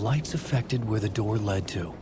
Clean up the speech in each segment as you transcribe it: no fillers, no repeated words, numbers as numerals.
lights affected where the door led to.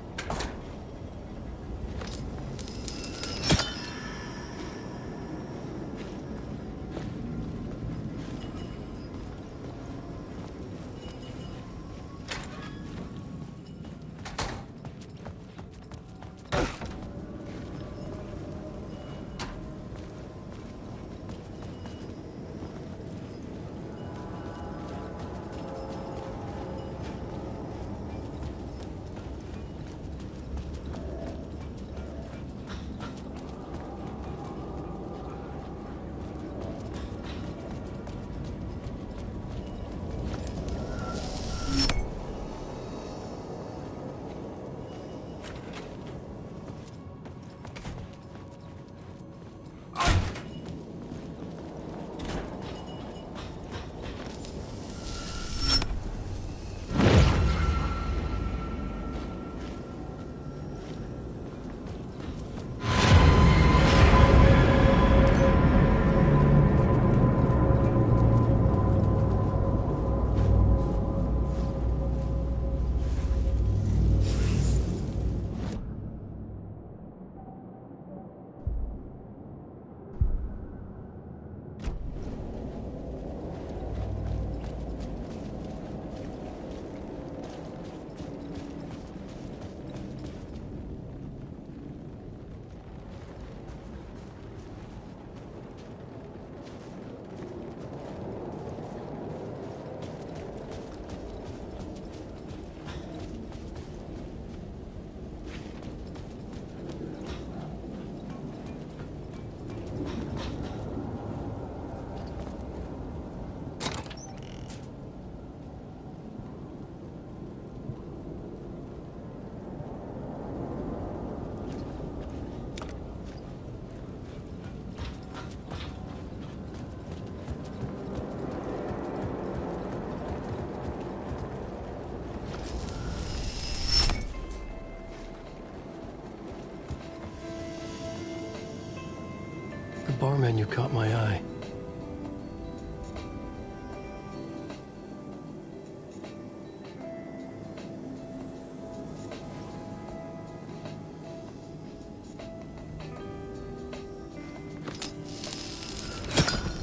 The bar menu caught my eye.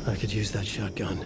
I could use that shotgun.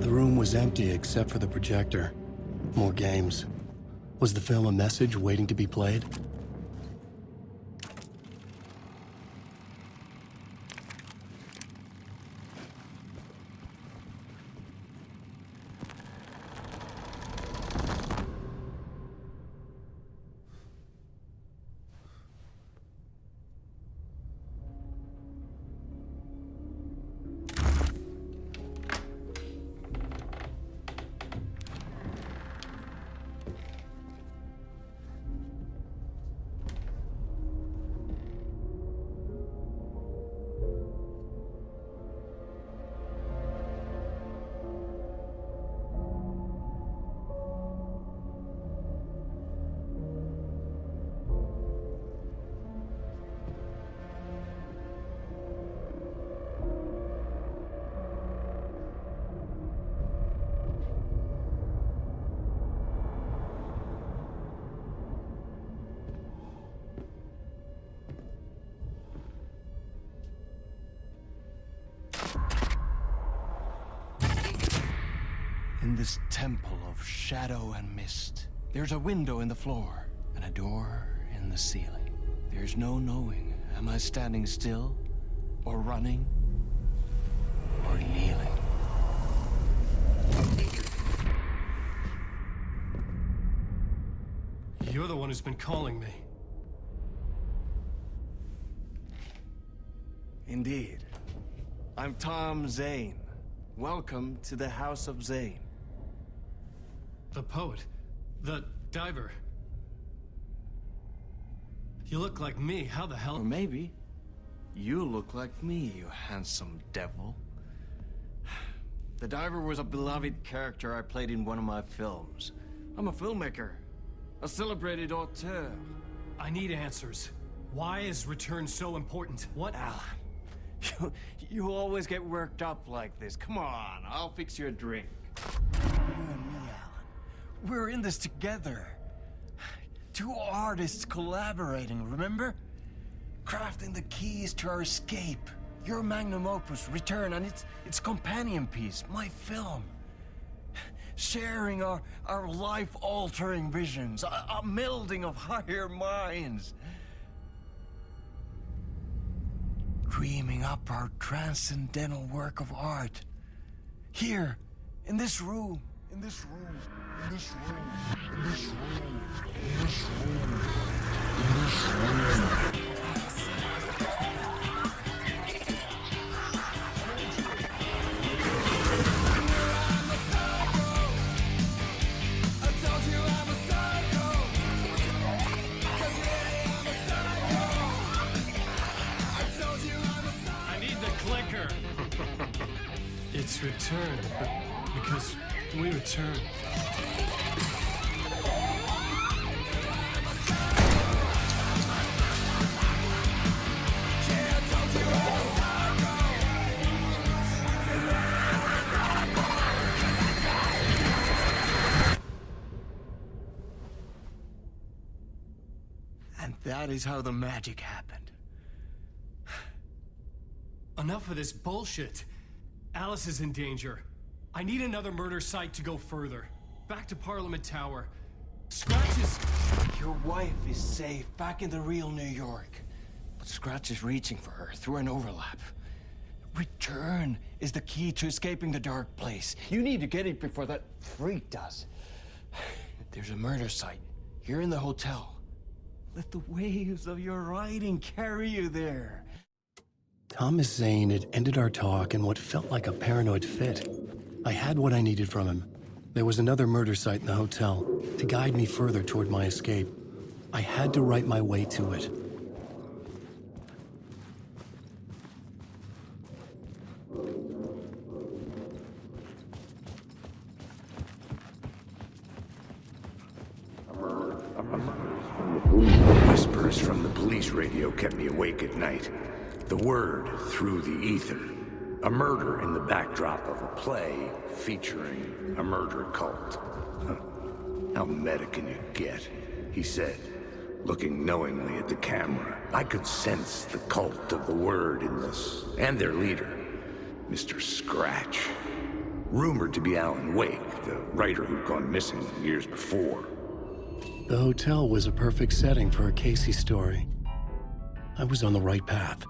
The room was empty except for the projector. More games. Was the film a message waiting to be played? In this temple of shadow and mist, there's a window in the floor and a door in the ceiling. There's no knowing, am I standing still, or running, or kneeling? You're the one who's been calling me. Indeed. I'm Tom Zane. Welcome to the House of Zane. The poet. The diver. You look like me. How the hell? Or maybe you look like me, you handsome devil. The diver was a beloved character I played in one of my films. I'm a filmmaker, a celebrated auteur. I need answers. Why is Return so important? What? Alan, you always get worked up like this. Come on, I'll fix you a drink. You and me, Alan. We're in this together. Two artists collaborating, remember? Crafting the keys to our escape. Your magnum opus, Return, and its companion piece, my film. Sharing our life-altering visions, a melding of higher minds. Dreaming up our transcendental work of art. Here, in this room, in this room, in this room, in this room, in this room, in this room. It's Return, but because we return. And that is how the magic happened. Enough of this bullshit. Alice is in danger. I need another murder site to go further. Back to Parliament Tower. Scratch is... Your wife is safe, back in the real New York. But Scratch is reaching for her through an overlap. Return is the key to escaping the dark place. You need to get it before that freak does. There's a murder site here in the hotel. Let the waves of your writing carry you there. Thomas Zane had ended our talk in what felt like a paranoid fit. I had what I needed from him. There was another murder site in the hotel to guide me further toward my escape. I had to write my way to it. Whispers from the police radio kept me awake at night. The word through the ether. A murder in the backdrop of a play featuring a murder cult. Huh. How meta can you get? He said, looking knowingly at the camera. I could sense the cult of the word in this, and their leader, Mr. Scratch. Rumored to be Alan Wake, the writer who'd gone missing years before. The hotel was a perfect setting for a Casey story. I was on the right path.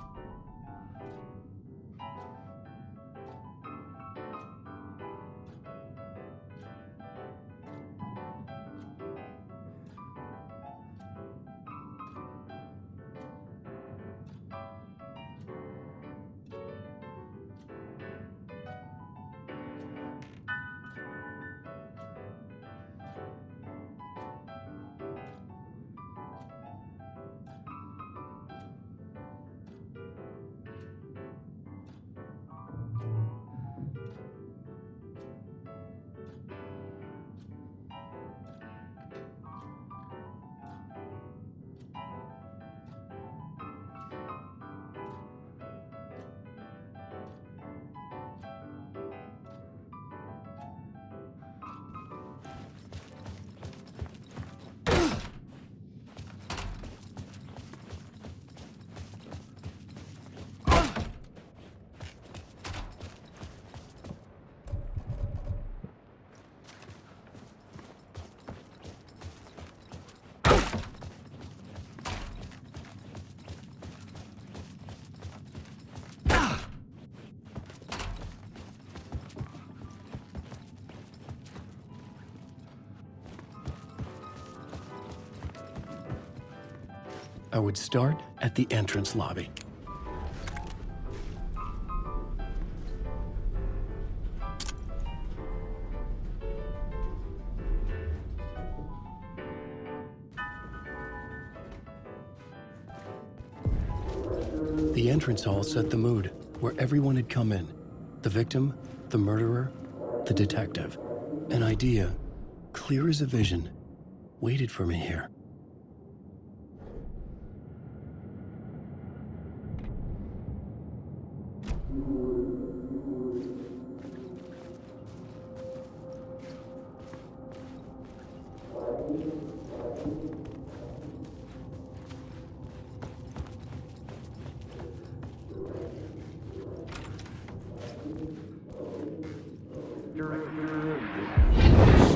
I would start at the entrance lobby. The entrance hall set the mood, where everyone had come in. The victim, the murderer, the detective. An idea, clear as a vision, waited for me here.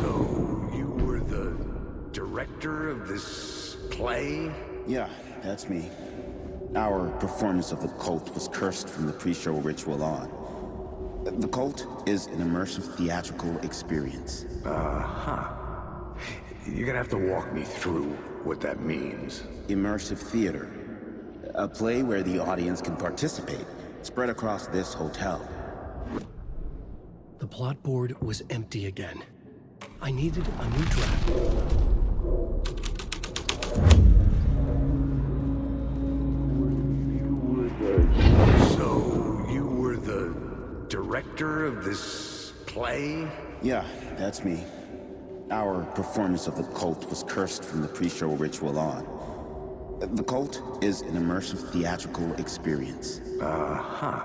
So, you were the director of this play? Yeah, that's me. Our performance of The Cult was cursed from the pre-show ritual on. The Cult is an immersive theatrical experience. Uh-huh. You're gonna have to walk me through what that means. Immersive theater. A play where the audience can participate, spread across this hotel. The plot board was empty again. I needed a new track. So, you were the director of this play? Yeah, that's me. Our performance of The Cult was cursed from the pre-show ritual on. The Cult is an immersive theatrical experience. Uh-huh.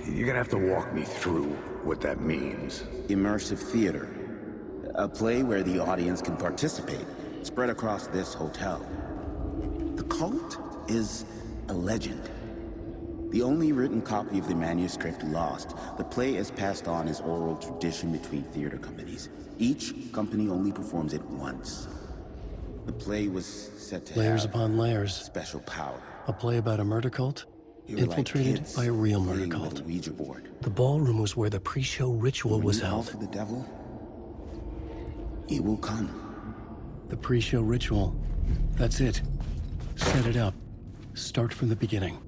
You're gonna have to walk me through what that means. Immersive theater. A play where the audience can participate, spread across this hotel. The Cult is a legend. The only written copy of the manuscript lost, the play is passed on as oral tradition between theater companies. Each company only performs it once. The play was set to Layers have upon layers. special power. A play about a murder cult? You were like Infiltrated kids by a real murder playing with cult. a Ouija board. The ballroom was where the pre-show ritual When was you call held. for the devil, he will come. The pre-show ritual. That's it. Set it up. Start from the beginning.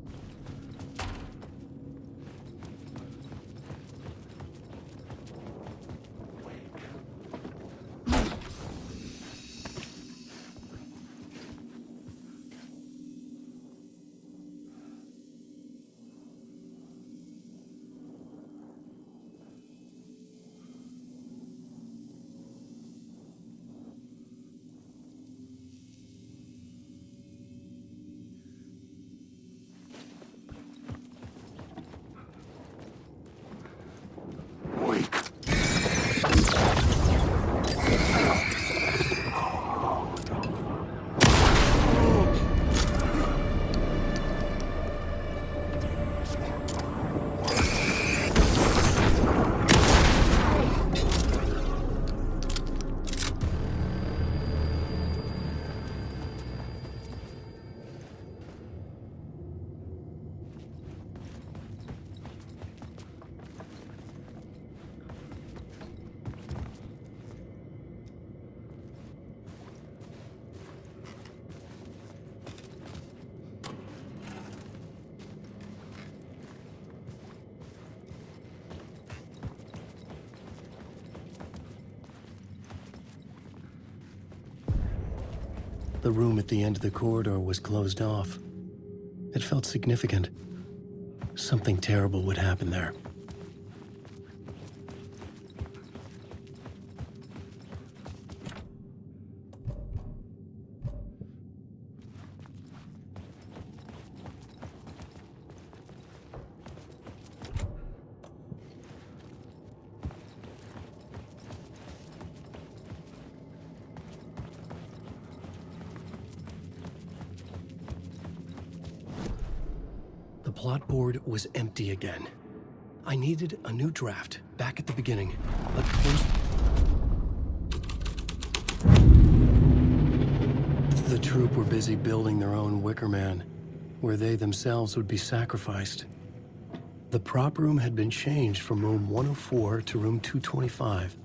The room at the end of the corridor was closed off. It felt significant. Something terrible would happen there. The plot board was empty again. I needed a new draft, back at the beginning. But first... The troupe were busy building their own Wicker Man, where they themselves would be sacrificed. The prop room had been changed from room 104 to room 225.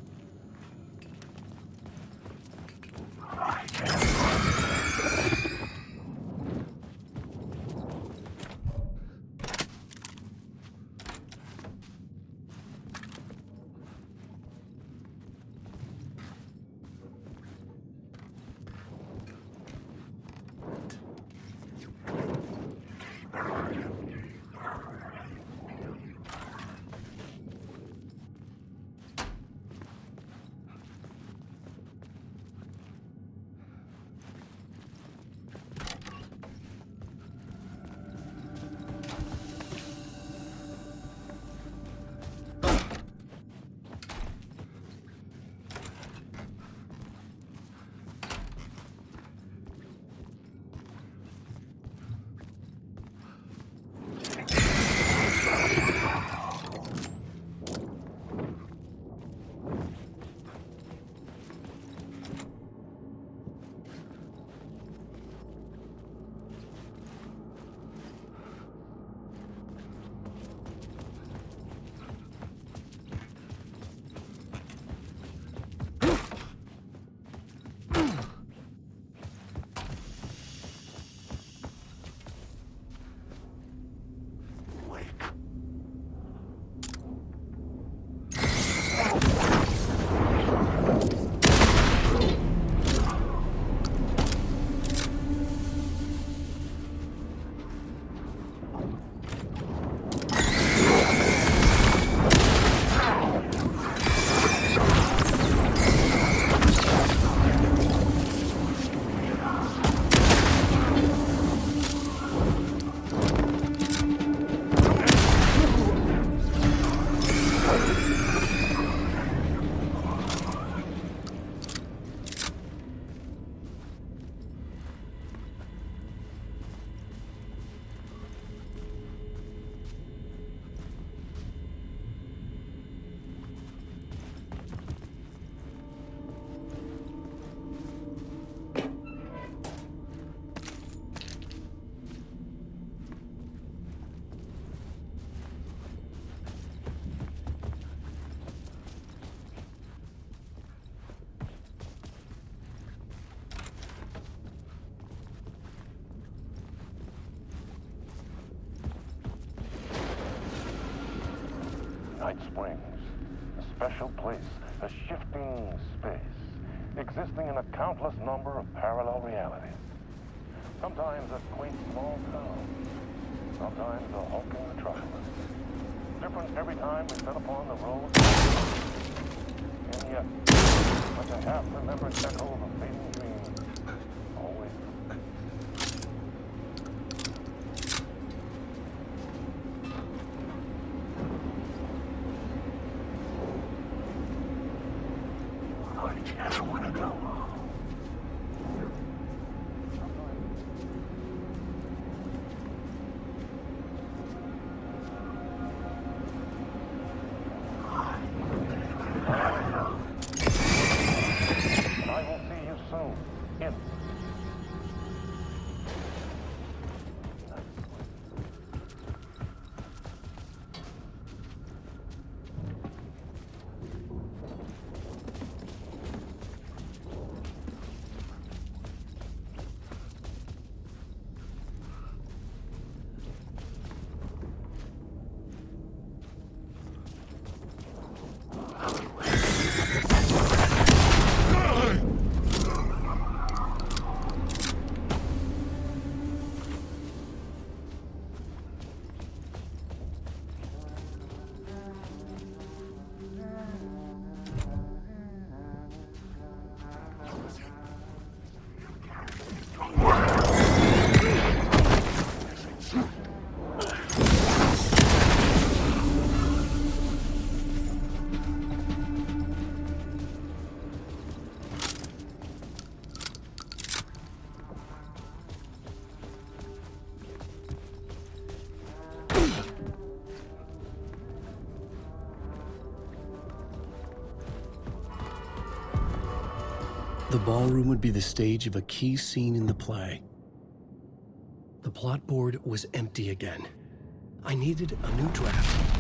Night Springs, a special place, a shifting space, existing in a countless number of parallel realities. Sometimes a quaint small town, sometimes a hulking metropolis. Different every time we set upon the road. And yet, like a half-remembered echo of a fading dream, always. I just want to go. I will see you soon. In. The ballroom would be the stage of a key scene in the play. The plot board was empty again. I needed a new draft.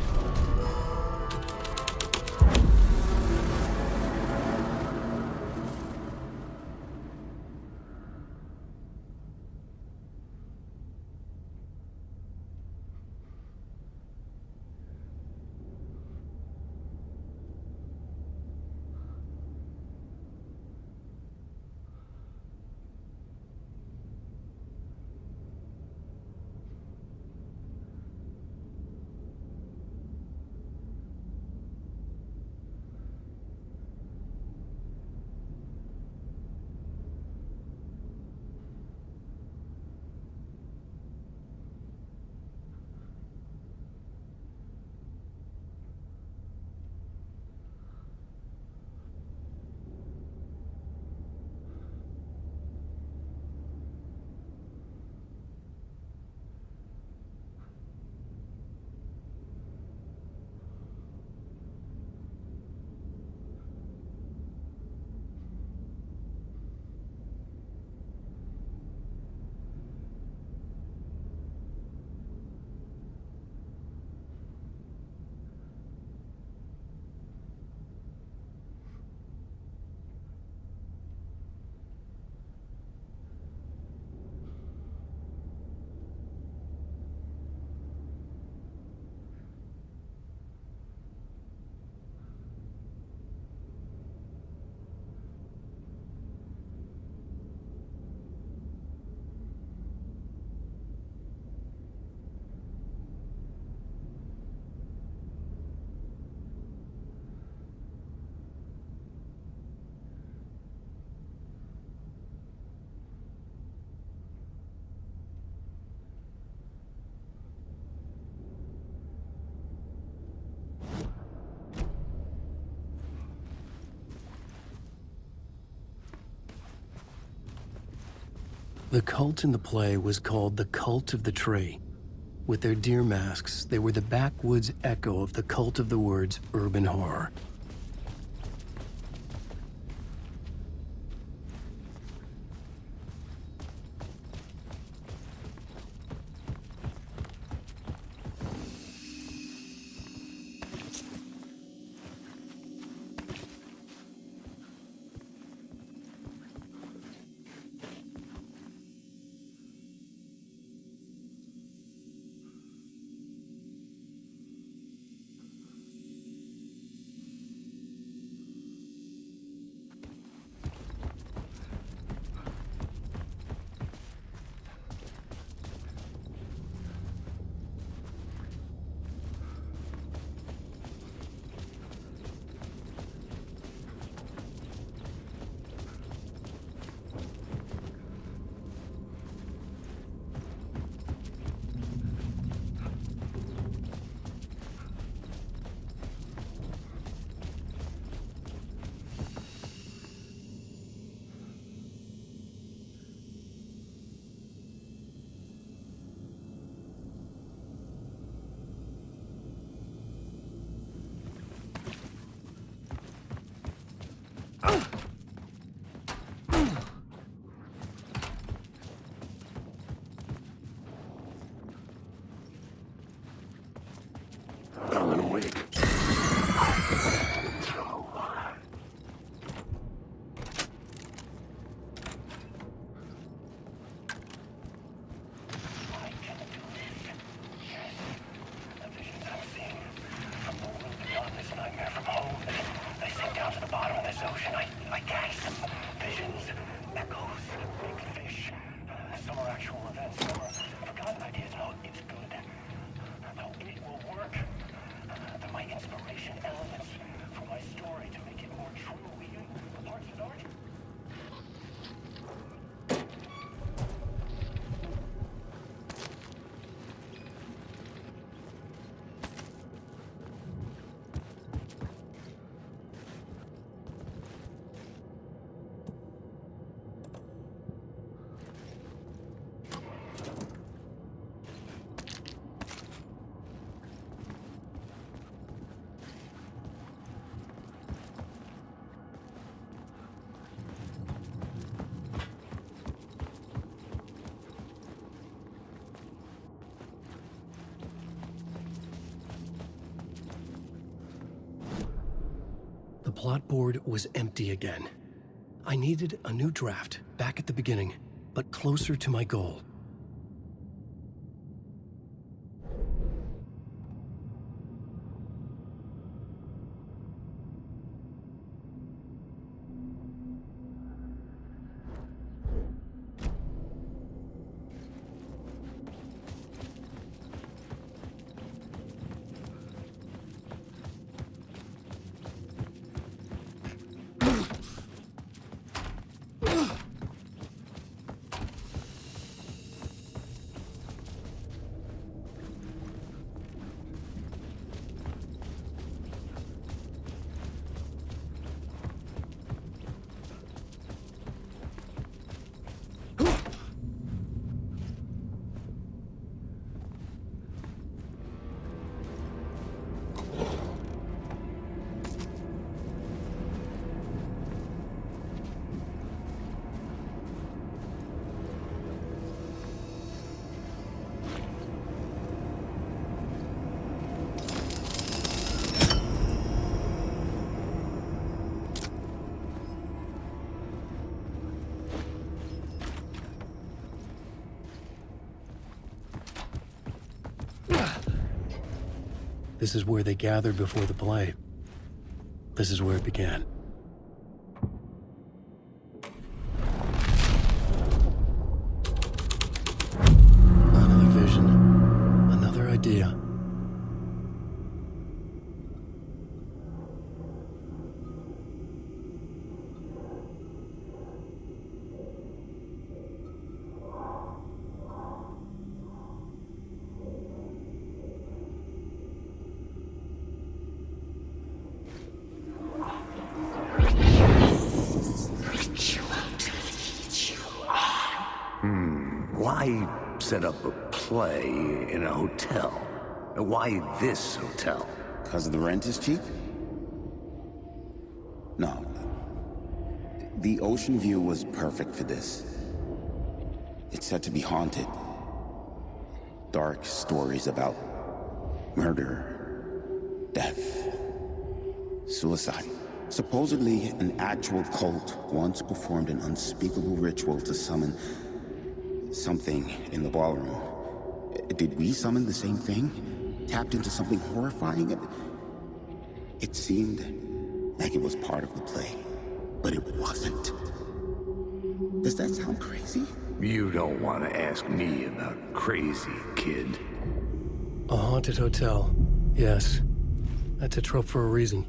The cult in the play was called the Cult of the Tree. With their deer masks, they were the backwoods echo of the cult of the words urban horror. I'm awake. They sink down to the bottom of this ocean. I plot board was empty again. I needed a new draft, back at the beginning, but closer to my goal. This is where they gathered before the play. This is where it began. Another vision, another idea. Why set up a play in a hotel? Why this hotel? Because the rent is cheap? No. The ocean view was perfect for this. It's said to be haunted. Dark stories about murder, death, suicide. Supposedly, an actual cult once performed an unspeakable ritual to summon something in the ballroom. Did we summon the same thing? Tapped into something horrifying? It seemed like it was part of the play, but it wasn't. Does that sound crazy? You don't want to ask me about crazy, kid. A haunted hotel. Yes. That's a trope for a reason.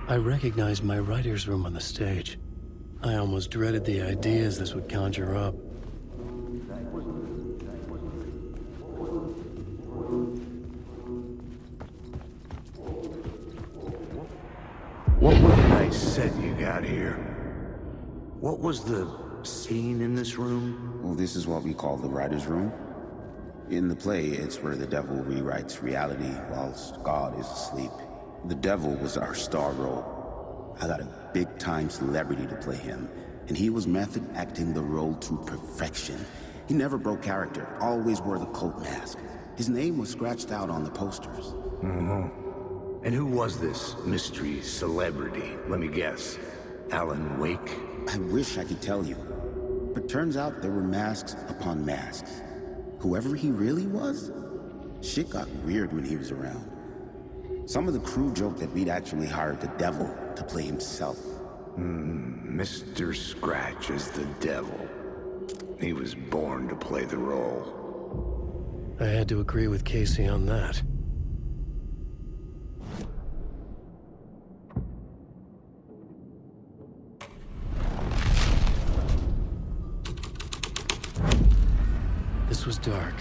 I recognized my writer's room on the stage. I almost dreaded the ideas this would conjure up. What was a nice set you got here? What was the scene in this room? Well, this is what we call the writer's room. In the play, it's where the devil rewrites reality whilst God is asleep. The devil was our star role. I got a big-time celebrity to play him, and he was method acting the role to perfection. He never broke character, always wore the cult mask. His name was scratched out on the posters. Mm-hmm. And who was this mystery celebrity? Let me guess. Alan Wake? I wish I could tell you. But turns out there were masks upon masks. Whoever he really was, shit got weird when he was around. Some of the crew joked that we'd actually hired the devil to play himself. Mr. Scratch is the devil. He was born to play the role. I had to agree with Casey on that. This was dark,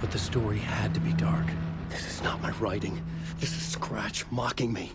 but the story had to be dark. This is not my writing. This is Scratch mocking me.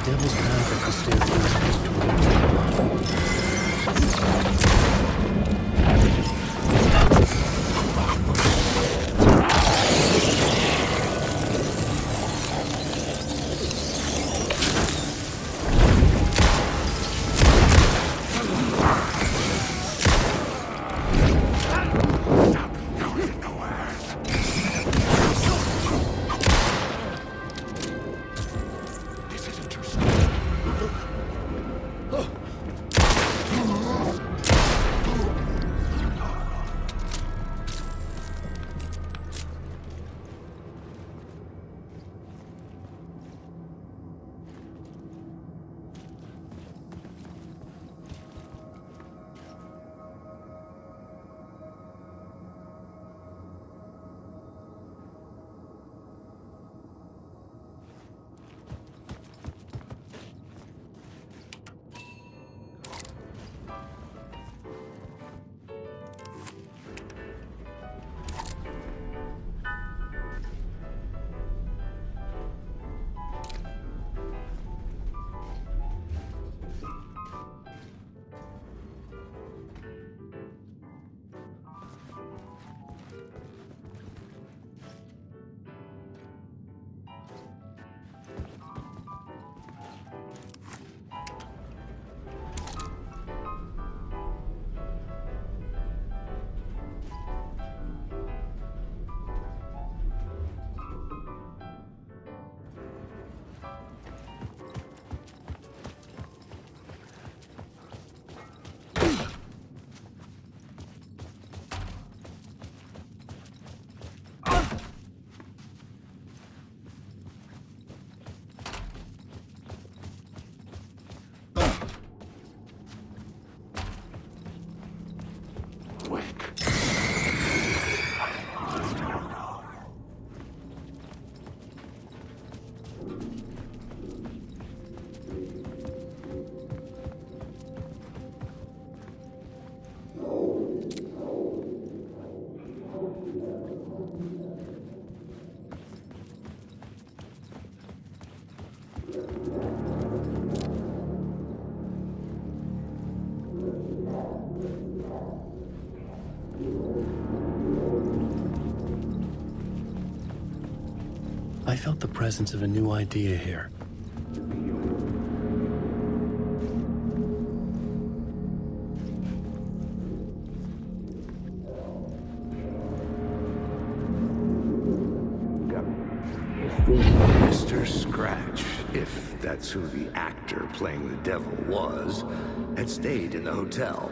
Devil's path up the staircase toward I felt the presence of a new idea here. Mr. Scratch, if that's who the actor playing the devil was, had stayed in the hotel.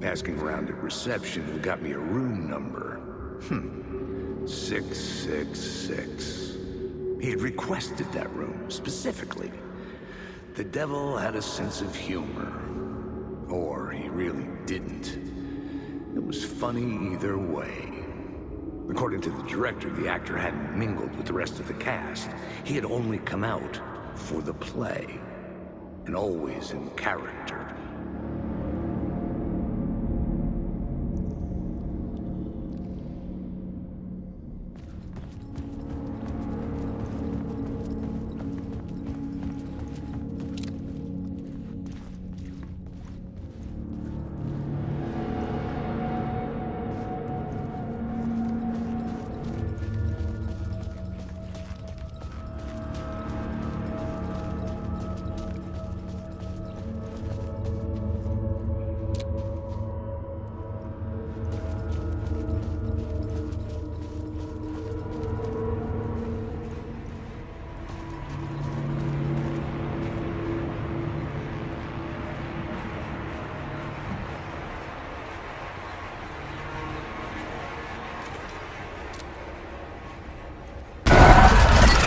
Asking around at reception got me a room number. 666. He had requested that room, specifically. The devil had a sense of humor. Or he really didn't. It was funny either way. According to the director, the actor hadn't mingled with the rest of the cast. He had only come out for the play. And always in character.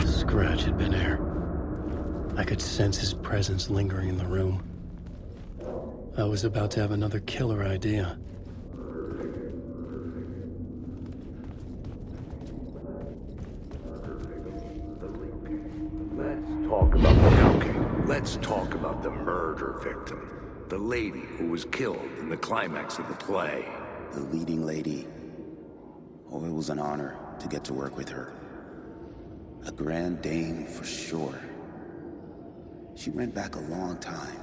Scratch had been here. I could sense his presence lingering in the room. I was about to have another killer idea. Let's talk about the murder victim. The lady who was killed in the climax of the play. The leading lady. Oh, it was an honor to get to work with her. A grand dame for sure. She went back a long time.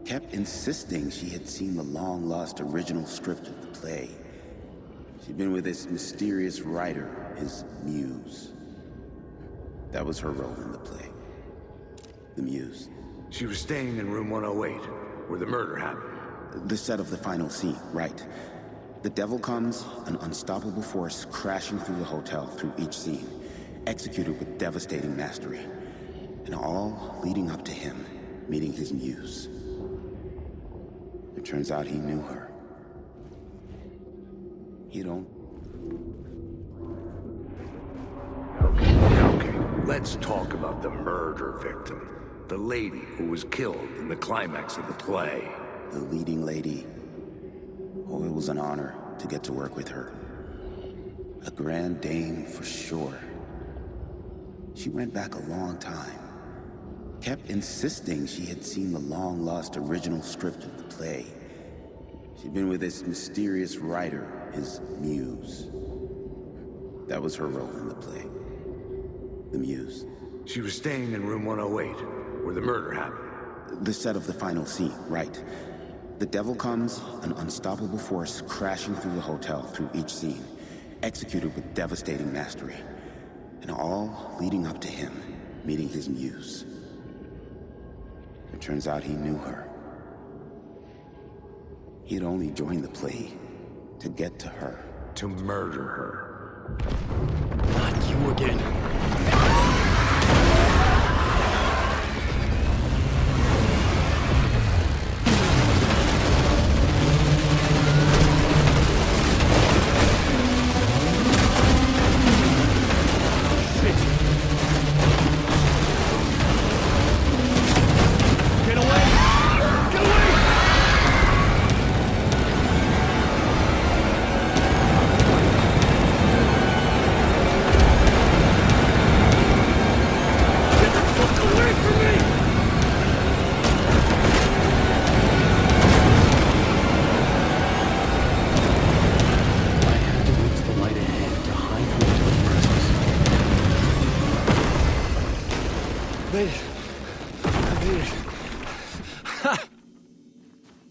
Kept insisting she had seen the long-lost original script of the play. She'd been with this mysterious writer, his muse. That was her role in the play. The muse. She was staying in room 108, where the murder happened. The set of the final scene, right. The devil comes, an unstoppable force crashing through the hotel through each scene. Executed with devastating mastery, and all leading up to him meeting his muse. It turns out he knew her. You don't... Okay, let's talk about the murder victim. The lady who was killed in the climax of the play. The leading lady. Oh, it was an honor to get to work with her. A grand dame for sure. She went back a long time. Kept insisting she had seen the long-lost original script of the play. She'd been with this mysterious writer, his muse. That was her role in the play. The muse. She was staying in room 108, where the murder happened. The set of the final scene, right. The devil comes, an unstoppable force crashing through the hotel through each scene. Executed with devastating mastery. And all leading up to him meeting his muse. It turns out he knew her. He'd only joined the play to get to her. To murder her. Not you again.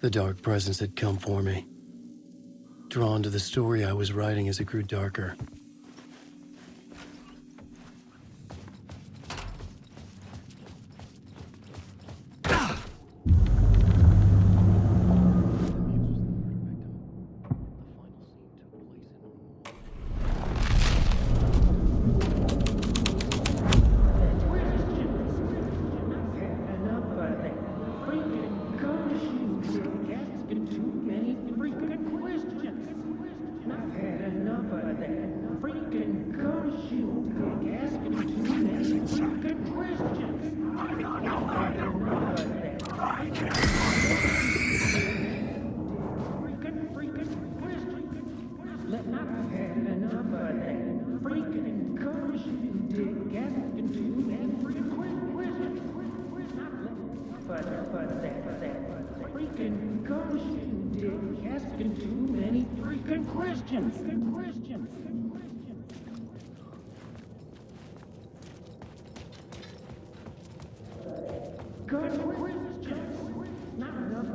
The dark presence had come for me, drawn to the story I was writing as it grew darker. freaking gumption, Dick. Asking too many freaking questions. Good questions. Not enough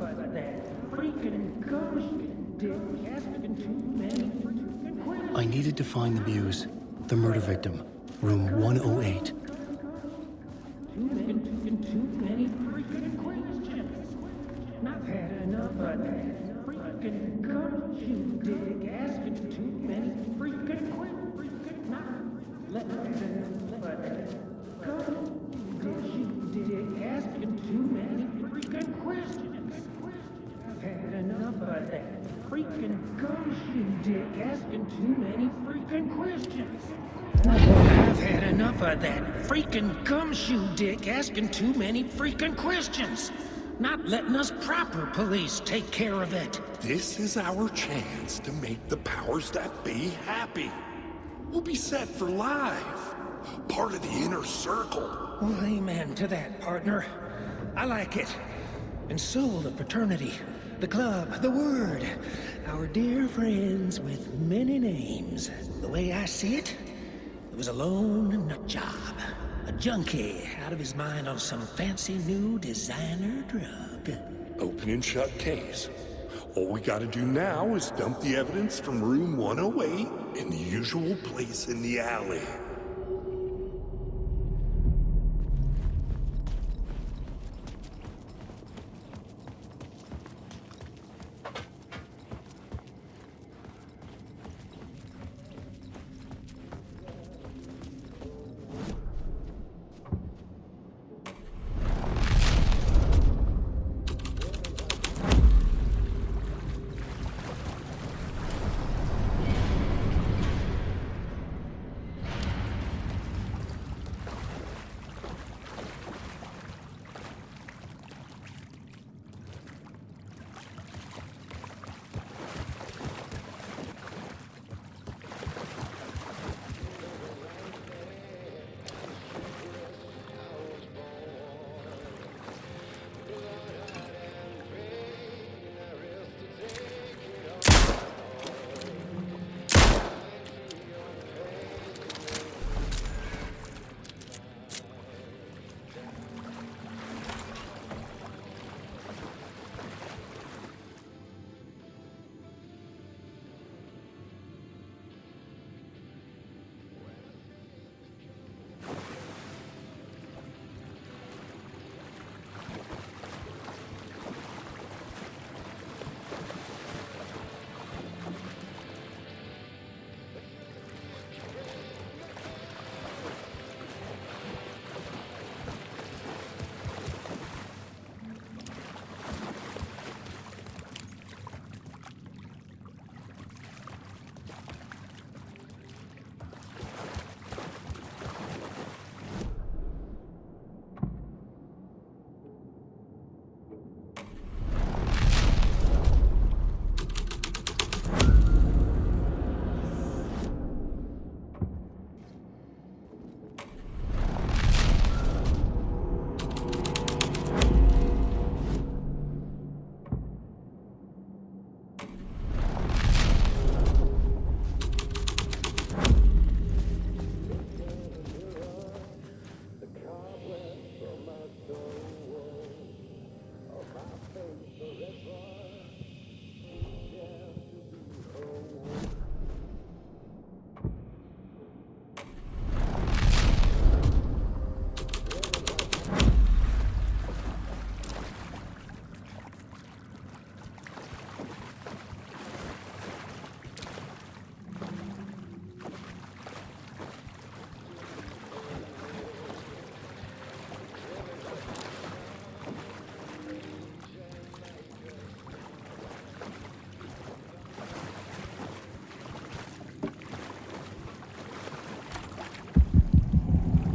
of that. Freaking gumption, Dick. Asking too many freaking questions. I needed to find the Muse, the murder victim, room 108. Too many freaking questions. Not had enough of that. Freaking gumption, Dick. Asking too many freaking questions. Not let that. Gumption, Dick. Asking too many freaking questions. I've had enough of that. Freaking gumption, Dick. Asking too many freaking questions. I've had enough of that freaking gumshoe dick asking too many freaking questions. Not letting us proper police take care of it. This is our chance to make the powers that be happy. We'll be set for life. Part of the inner circle. Well, amen to that, partner. I like it. And so the fraternity, the club, the word. Our dear friends with many names. The way I see it, it was a lone nut job. A junkie out of his mind on some fancy new designer drug. Open and shut case. All we gotta do now is dump the evidence from room 108 in the usual place in the alley.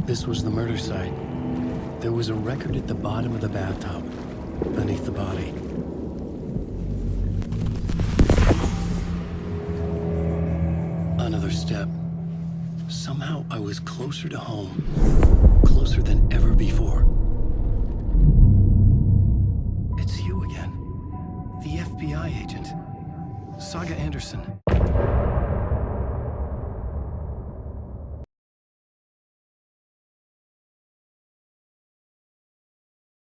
This was the murder site. There was a record at the bottom of the bathtub, beneath the body. Another step. Somehow I was closer to home. Closer than ever before. It's you FBI agent. Saga Anderson.